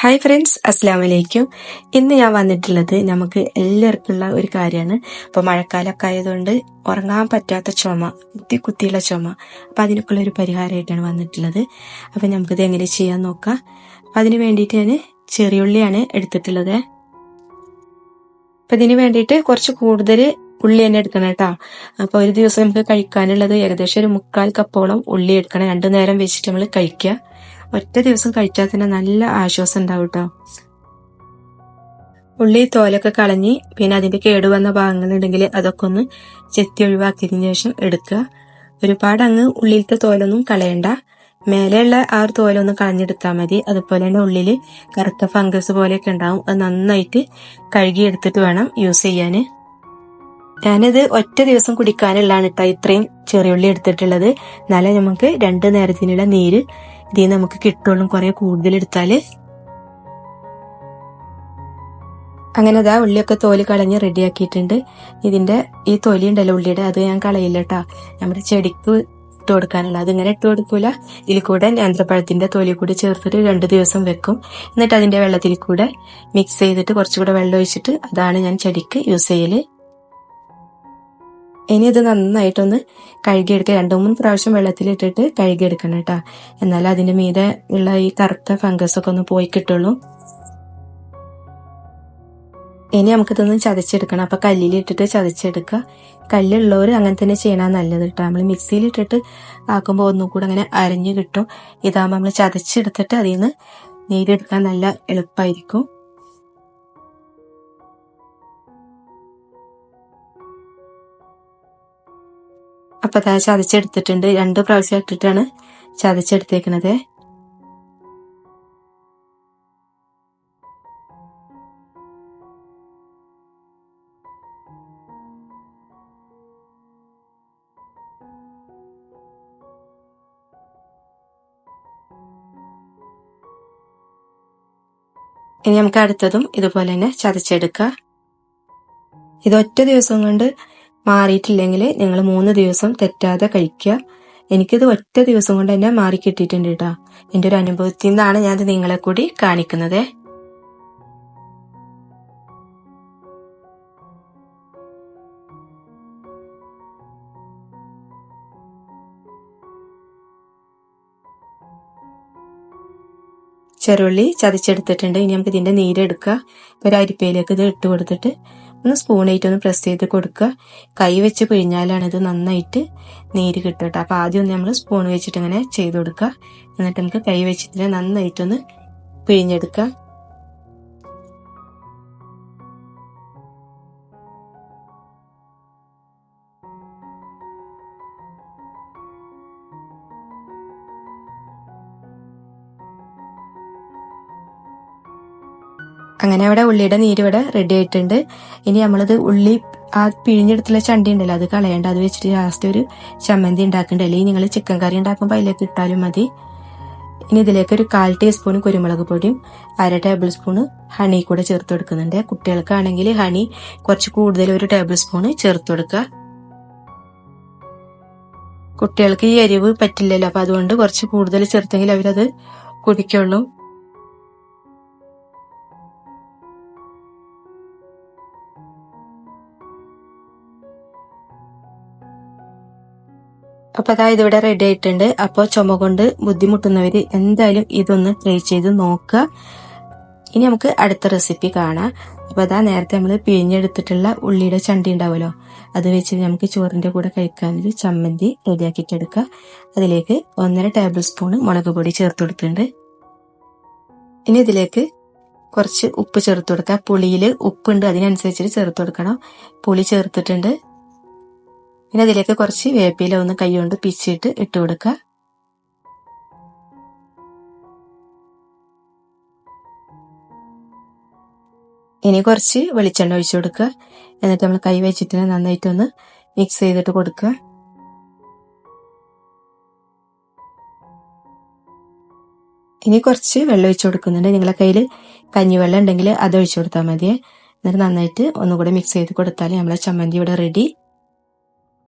Hi friends, അസ്സാം വലൈക്കും. ഇന്ന് ഞാൻ വന്നിട്ടുള്ളത് നമുക്ക് എല്ലാവർക്കുള്ള ഒരു കാര്യമാണ്. ഇപ്പോൾ മഴക്കാലമൊക്കെ ആയതുകൊണ്ട് ഉറങ്ങാൻ പറ്റാത്ത ചുമ, കുത്തിയുള്ള ചുമ. അപ്പം അതിനൊക്കെയുള്ള ഒരു പരിഹാരമായിട്ടാണ് വന്നിട്ടുള്ളത്. അപ്പം നമുക്കിത് എങ്ങനെ ചെയ്യാൻ നോക്കാം. അപ്പം അതിന് വേണ്ടിയിട്ട് ഞാൻ ചെറിയുള്ളിയാണ് എടുത്തിട്ടുള്ളത്. അപ്പം ഇതിന് വേണ്ടിയിട്ട് കുറച്ച് കൂടുതൽ ഉള്ളി തന്നെ എടുക്കണം കേട്ടോ. അപ്പോൾ ഒരു ദിവസം നമുക്ക് കഴിക്കാനുള്ളത് ഏകദേശം ഒരു 3/4 കപ്പോളം ഉള്ളി എടുക്കണം. 2 നേരം വെച്ചിട്ട് നമ്മൾ കഴിക്കുക. ഒറ്റ ദിവസം കഴിച്ചാൽ തന്നെ നല്ല ആശ്വാസം ഉണ്ടാവും കേട്ടോ. ഉള്ളി തോലൊക്കെ കളഞ്ഞ് പിന്നെ അതിന്റെ കേടുവന്ന ഭാഗങ്ങളുണ്ടെങ്കിൽ അതൊക്കെ ഒന്ന് ചെത്തി ഒഴിവാക്കിയതിനു ശേഷം എടുക്കുക. ഒരുപാട് അങ്ങ് ഉള്ളിലത്തെ തോലൊന്നും കളയണ്ട, മേലെയുള്ള ആ ഒരു തോലൊന്ന് കളഞ്ഞെടുത്താൽ മതി. അതുപോലെ തന്നെ ഉള്ളിൽ കറുത്ത ഫംഗസ് പോലെയൊക്കെ ഉണ്ടാവും, അത് നന്നായിട്ട് കഴുകി എടുത്തിട്ട് വേണം യൂസ് ചെയ്യാന്. ഞാനിത് ഒറ്റ ദിവസം കുടിക്കാനുള്ളതാണ് കേട്ടോ ഇത്രയും ചെറിയുള്ളി എടുത്തിട്ടുള്ളത്. എന്നാലേ നമുക്ക് 2 നേരത്തിനുള്ള നീര് ഇതിൽ നമുക്ക് കിട്ടുള്ളൂ, കുറെ കൂടുതൽ എടുത്താല്. അങ്ങനെ അതാ ഉള്ളിയൊക്കെ തോല് കളഞ്ഞ് റെഡിയാക്കിയിട്ടുണ്ട്. ഇതിന്റെ ഈ തൊലി ഉണ്ടല്ലോ ഉള്ളിയുടെ, അത് ഞാൻ കളയില്ല കേട്ടോ. നമ്മുടെ ചെടിക്ക് ഇട്ട് കൊടുക്കാനുള്ള, അതിങ്ങനെ ഇട്ട് കൊടുക്കൂല. ഇതിൽ കൂടെ നേന്ത്രപ്പഴത്തിന്റെ തൊലി കൂടി ചേർത്തിട്ട് 2 ദിവസം വെക്കും. എന്നിട്ട് അതിന്റെ വെള്ളത്തിൽ കൂടെ മിക്സ് ചെയ്തിട്ട് കുറച്ചുകൂടെ വെള്ളം ഒഴിച്ചിട്ട് അതാണ് ഞാൻ ചെടിക്ക് യൂസ് ചെയ്യല്. ഇനി ഇത് നന്നായിട്ടൊന്ന് കഴുകിയെടുക്കുക. 2-3 പ്രാവശ്യം വെള്ളത്തിലിട്ടിട്ട് കഴുകിയെടുക്കണം കേട്ടോ. എന്നാലും അതിന്റെ മീതെ ഉള്ള ഈ കറുത്ത ഫംഗസ് ഒക്കെ ഒന്ന് പോയി കിട്ടുള്ളൂ. ഇനി നമുക്കിതൊന്ന് ചതച്ചെടുക്കണം. അപ്പൊ കല്ലിലിട്ടിട്ട് ചതച്ചെടുക്കുക. കല്ലുള്ളവർ അങ്ങനെ തന്നെ ചെയ്യണം നല്ലത് കേട്ടോ. നമ്മൾ മിക്സിയിലിട്ടിട്ട് ആക്കുമ്പോൾ ഒന്നും കൂടെ അങ്ങനെ അരഞ്ഞു കിട്ടും. ഇതാകുമ്പോൾ നമ്മൾ ചതച്ചെടുത്തിട്ട് അതിൽ നിന്ന് നീരെടുക്കാൻ നല്ല എളുപ്പമായിരിക്കും. അപ്പൊ അതാ ചതച്ചെടുത്തിട്ടുണ്ട്. 2 പ്രാവശ്യം ഇട്ടിട്ടാണ് ചതച്ചെടുത്തേക്കണത്. ഇനി നമുക്ക് അടുത്തതും ഇതുപോലെ തന്നെ ചതച്ചെടുക്കുക. ഇത് ഒറ്റ ദിവസം കൊണ്ട് മാറിയിട്ടില്ലെങ്കിൽ നിങ്ങൾ 3 ദിവസം തെറ്റാതെ കഴിക്കുക. എനിക്കിത് ഒറ്റ ദിവസം കൊണ്ട് തന്നെ മാറി കിട്ടിയിട്ടുണ്ട് കേട്ടോ. എൻ്റെ ഒരു അനുഭവത്തിൽ നിന്നാണ് ഞാനത് നിങ്ങളെ കൂടി കാണിക്കുന്നത്. ചെറുള്ളി ചതച്ചെടുത്തിട്ടുണ്ട്. ഇനി നമുക്ക് ഇതിന്റെ നീരെടുക്കുക. ഒരു അരിപ്പയിലേക്ക് ഇത് ഇട്ട് കൊടുത്തിട്ട് ഒന്ന് സ്പൂണായിട്ട് ഒന്ന് പ്രസ് ചെയ്ത് കൊടുക്കുക. കൈ വെച്ച് പിഴിഞ്ഞാലാണ് ഇത് നന്നായിട്ട് നീര് കിട്ടുക. അപ്പൊ ആദ്യം ഒന്ന് നമ്മൾ സ്പൂൺ വെച്ചിട്ട് ഇങ്ങനെ ചെയ്ത് കൊടുക്കുക. എന്നിട്ട് നമുക്ക് കൈ വെച്ചിട്ട് നന്നായിട്ടൊന്ന് പിഴിഞ്ഞെടുക്കുക. അങ്ങനെ അവിടെ ഉള്ളിയുടെ നീര് ഇവിടെ റെഡി ആയിട്ടുണ്ട്. ഇനി നമ്മളിത് ഉള്ളി ആ പിഴിഞ്ഞെടുത്തുള്ള ചണ്ടി ഉണ്ടല്ലോ അത് കളയണ്ട. അത് വെച്ചിട്ട് ലാസ്റ്റ് ഒരു ചമ്മന്തി ഉണ്ടാക്കുന്നുണ്ട്. അല്ലെങ്കിൽ നിങ്ങൾ ചിക്കൻ കറി ഉണ്ടാക്കുമ്പോൾ അതിലേക്ക് ഇട്ടാലും മതി. ഇനി ഇതിലേക്ക് ഒരു 1/4 ടീസ്പൂൺ കുരുമുളക് പൊടിയും 1/2 ടേബിൾ സ്പൂണ് ഹണി കൂടെ ചേർത്ത് കൊടുക്കുന്നുണ്ട്. കുട്ടികൾക്കാണെങ്കിൽ ഹണി കുറച്ച് കൂടുതൽ 1 ടേബിൾ സ്പൂണ് ചേർത്ത് കൊടുക്കുക. കുട്ടികൾക്ക് ഈ എരിവ് പറ്റില്ലല്ലോ, അപ്പൊ അതുകൊണ്ട് കുറച്ച് കൂടുതൽ ചേർത്തെങ്കിൽ അവരത് കുടിക്കുള്ളൂ. അപ്പൊ അതായത് ഇവിടെ റെഡി ആയിട്ടുണ്ട്. അപ്പോൾ ചുമ കൊണ്ട് ബുദ്ധിമുട്ടുന്നവര് എന്തായാലും ഇതൊന്ന് ട്രൈ ചെയ്ത് നോക്കുക. ഇനി നമുക്ക് അടുത്ത റെസിപ്പി കാണാം. അപ്പൊ അതാ നേരത്തെ നമ്മൾ പിഴിഞ്ഞെടുത്തിട്ടുള്ള ഉള്ളിയുടെ ചണ്ടി ഉണ്ടാവുമല്ലോ, അത് വെച്ച് നമുക്ക് ചോറിന്റെ കൂടെ കഴിക്കാനൊരു ചമ്മന്തി റെഡിയാക്കിയിട്ട് എടുക്കുക. അതിലേക്ക് 1.5 ടേബിൾ സ്പൂൺ മുളക് പൊടി ചേർത്ത് കൊടുത്തിട്ടുണ്ട്. ഇനി ഇതിലേക്ക് കുറച്ച് ഉപ്പ് ചേർത്ത് കൊടുക്കുക. പുളിയിൽ ഉപ്പുണ്ട്, അതിനനുസരിച്ചിട്ട് ചേർത്ത് കൊടുക്കണം. പുളി ചേർത്തിട്ടുണ്ട്. പിന്നെ അതിലേക്ക് കുറച്ച് വേപ്പില ഒന്ന് കൈകൊണ്ട് പിച്ചിട്ട് ഇട്ട് കൊടുക്കുക. ഇനി കുറച്ച് വെളിച്ചെണ്ണ ഒഴിച്ചു കൊടുക്കുക. എന്നിട്ട് നമ്മൾ കൈ വെച്ചിട്ട് നന്നായിട്ടൊന്ന് മിക്സ് ചെയ്തിട്ട് കൊടുക്കുക. ഇനി കുറച്ച് വെള്ളം ഒഴിച്ചു കൊടുക്കുന്നുണ്ട്. നിങ്ങളെ കയ്യിൽ കഞ്ഞിവെള്ളം ഉണ്ടെങ്കിൽ അത് ഒഴിച്ചു കൊടുത്താൽ മതിയേ. എന്നിട്ട് നന്നായിട്ട് ഒന്നുകൂടെ മിക്സ് ചെയ്ത് കൊടുത്താൽ നമ്മളെ ചമ്മന്തി ഇവിടെ റെഡി.